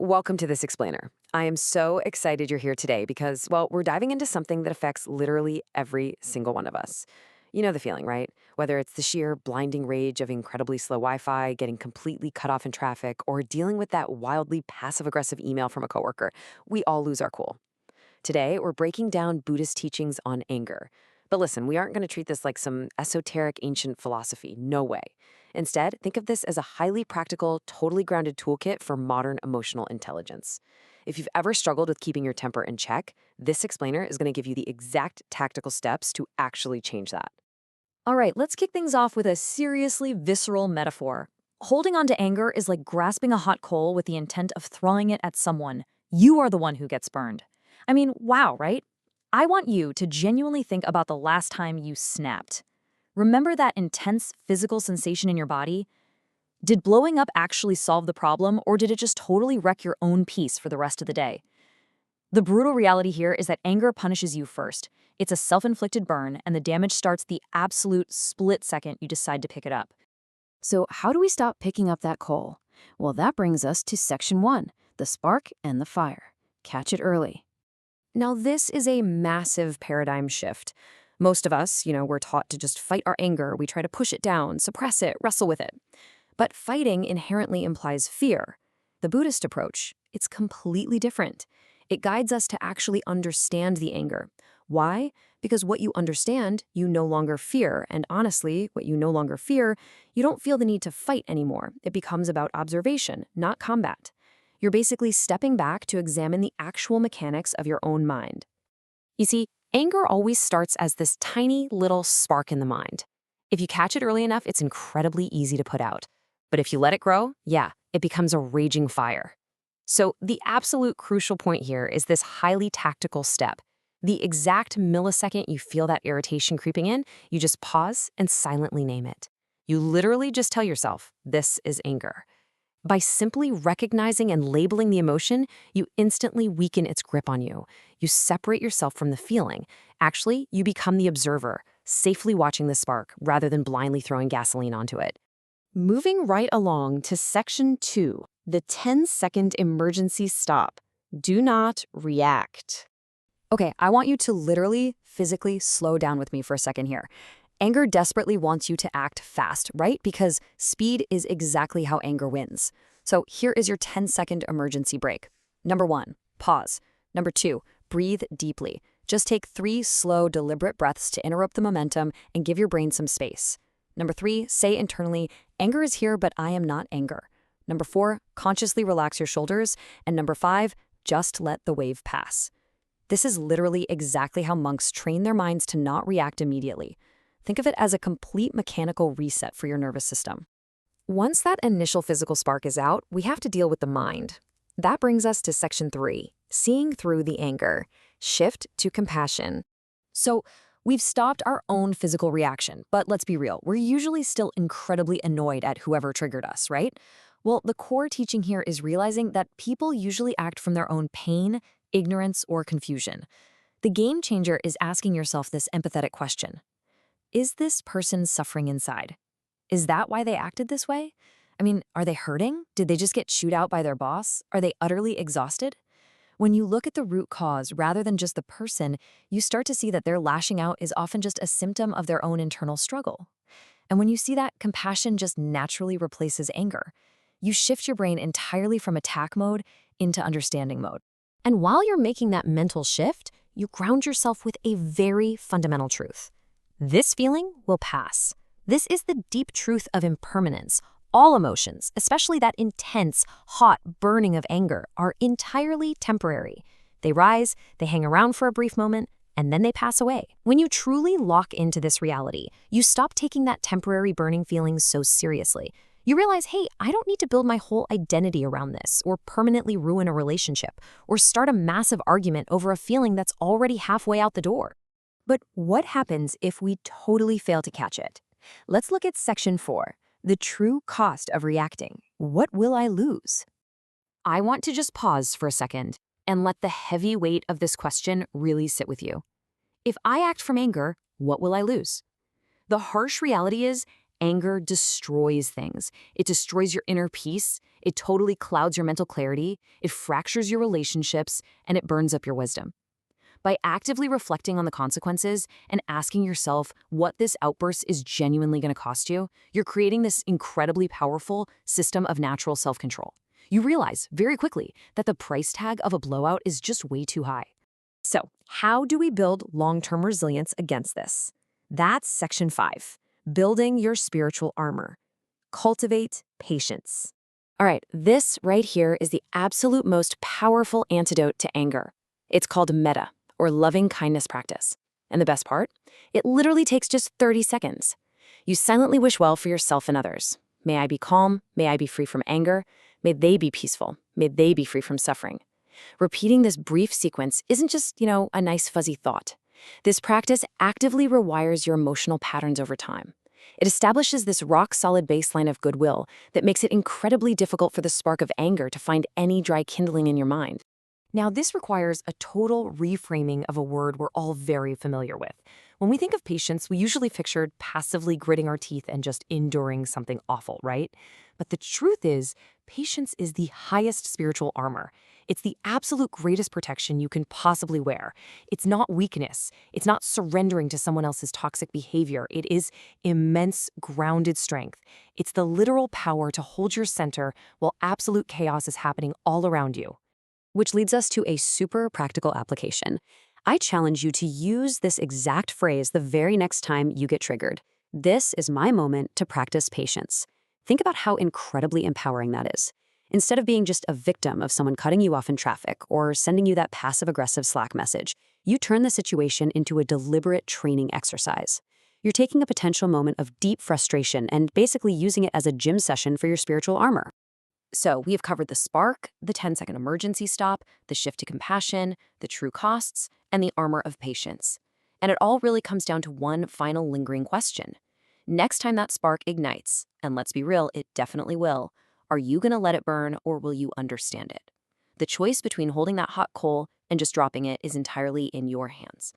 Welcome to This Explainer. I am so excited you're here today because, well, we're diving into something that affects literally every single one of us. You know the feeling, right? Whether it's the sheer blinding rage of incredibly slow Wi-Fi, getting completely cut off in traffic, or dealing with that wildly passive-aggressive email from a coworker, we all lose our cool. Today, we're breaking down Buddhist teachings on anger. But listen, we aren't going to treat this like some esoteric ancient philosophy. No way. Instead, think of this as a highly practical, totally grounded toolkit for modern emotional intelligence. If you've ever struggled with keeping your temper in check, this explainer is going to give you the exact tactical steps to actually change that. All right, let's kick things off with a seriously visceral metaphor. Holding on to anger is like grasping a hot coal with the intent of throwing it at someone. You are the one who gets burned. I mean, wow, right? I want you to genuinely think about the last time you snapped. Remember that intense physical sensation in your body? Did blowing up actually solve the problem, or did it just totally wreck your own peace for the rest of the day? The brutal reality here is that anger punishes you first. It's a self-inflicted burn, and the damage starts the absolute split second you decide to pick it up. So how do we stop picking up that coal? Well, that brings us to section 1, the spark and the fire. Catch it early. Now, this is a massive paradigm shift. Most of us, we're taught to just fight our anger. We try to push it down, suppress it, wrestle with it. But fighting inherently implies fear. The Buddhist approach, it's completely different. It guides us to actually understand the anger. Why? Because what you understand, you no longer fear. And honestly, what you no longer fear, you don't feel the need to fight anymore. It becomes about observation, not combat. You're basically stepping back to examine the actual mechanics of your own mind. You see, anger always starts as this tiny little spark in the mind. If you catch it early enough, it's incredibly easy to put out. But if you let it grow, yeah, it becomes a raging fire. So the absolute crucial point here is this highly tactical step. The exact millisecond you feel that irritation creeping in, you just pause and silently name it. You literally just tell yourself, this is anger. By simply recognizing and labeling the emotion, you instantly weaken its grip on you. You separate yourself from the feeling. Actually, you become the observer, safely watching the spark rather than blindly throwing gasoline onto it. Moving right along to section 2, the 10-second emergency stop. Do not react. Okay, I want you to literally, physically slow down with me for a second here. Anger desperately wants you to act fast, right? Because speed is exactly how anger wins. So here is your 10-second emergency break. Number 1, pause. Number 2, breathe deeply. Just take 3 slow, deliberate breaths to interrupt the momentum and give your brain some space. Number 3, say internally, anger is here, but I am not anger. Number 4, consciously relax your shoulders. And number 5, just let the wave pass. This is literally exactly how monks train their minds to not react immediately. Think of it as a complete mechanical reset for your nervous system. Once that initial physical spark is out, we have to deal with the mind. That brings us to section 3, seeing through the anger. Shift to compassion. So, we've stopped our own physical reaction, but let's be real, we're usually still incredibly annoyed at whoever triggered us, right? Well, the core teaching here is realizing that people usually act from their own pain, ignorance, or confusion. The game changer is asking yourself this empathetic question. Is this person suffering inside? Is that why they acted this way? I mean, are they hurting? Did they just get chewed out by their boss? Are they utterly exhausted? When you look at the root cause rather than just the person, you start to see that their lashing out is often just a symptom of their own internal struggle. And when you see that, compassion just naturally replaces anger. You shift your brain entirely from attack mode into understanding mode. And while you're making that mental shift, you ground yourself with a very fundamental truth. This feeling will pass. This is the deep truth of impermanence. All emotions, especially that intense, hot burning of anger, are entirely temporary. They rise, they hang around for a brief moment, and then they pass away. When you truly lock into this reality, you stop taking that temporary burning feeling so seriously. You realize, hey, I don't need to build my whole identity around this, or permanently ruin a relationship, or start a massive argument over a feeling that's already halfway out the door. But what happens if we totally fail to catch it? Let's look at section 4, the true cost of reacting. What will I lose? I want to just pause for a second and let the heavy weight of this question really sit with you. If I act from anger, what will I lose? The harsh reality is, Anger destroys things. It destroys your inner peace. It totally clouds your mental clarity. It fractures your relationships, and it burns up your wisdom. By actively reflecting on the consequences and asking yourself what this outburst is genuinely going to cost you, you're creating this incredibly powerful system of natural self-control. You realize very quickly that the price tag of a blowout is just way too high. So, how do we build long-term resilience against this? That's section 5, building your spiritual armor. Cultivate patience. All right, this right here is the absolute most powerful antidote to anger. It's called metta, or loving kindness practice. And the best part? It literally takes just 30 seconds. You silently wish well for yourself and others. May I be calm, may I be free from anger, may they be peaceful, may they be free from suffering. Repeating this brief sequence isn't just, a nice fuzzy thought. This practice actively rewires your emotional patterns over time. It establishes this rock-solid baseline of goodwill that makes it incredibly difficult for the spark of anger to find any dry kindling in your mind. Now, this requires a total reframing of a word we're all very familiar with. When we think of patience, we usually picture passively gritting our teeth and just enduring something awful, right? But the truth is, patience is the highest spiritual armor. It's the absolute greatest protection you can possibly wear. It's not weakness. It's not surrendering to someone else's toxic behavior. It is immense, grounded strength. It's the literal power to hold your center while absolute chaos is happening all around you. Which leads us to a super practical application. I challenge you to use this exact phrase the very next time you get triggered. This is my moment to practice patience. Think about how incredibly empowering that is. Instead of being just a victim of someone cutting you off in traffic or sending you that passive-aggressive Slack message, you turn the situation into a deliberate training exercise. You're taking a potential moment of deep frustration and basically using it as a gym session for your spiritual armor. So we have covered the spark, the 10-second emergency stop, the shift to compassion, the true costs, and the armor of patience. And it all really comes down to one final lingering question. Next time that spark ignites, and let's be real, it definitely will, are you going to let it burn or will you understand it? The choice between holding that hot coal and just dropping it is entirely in your hands.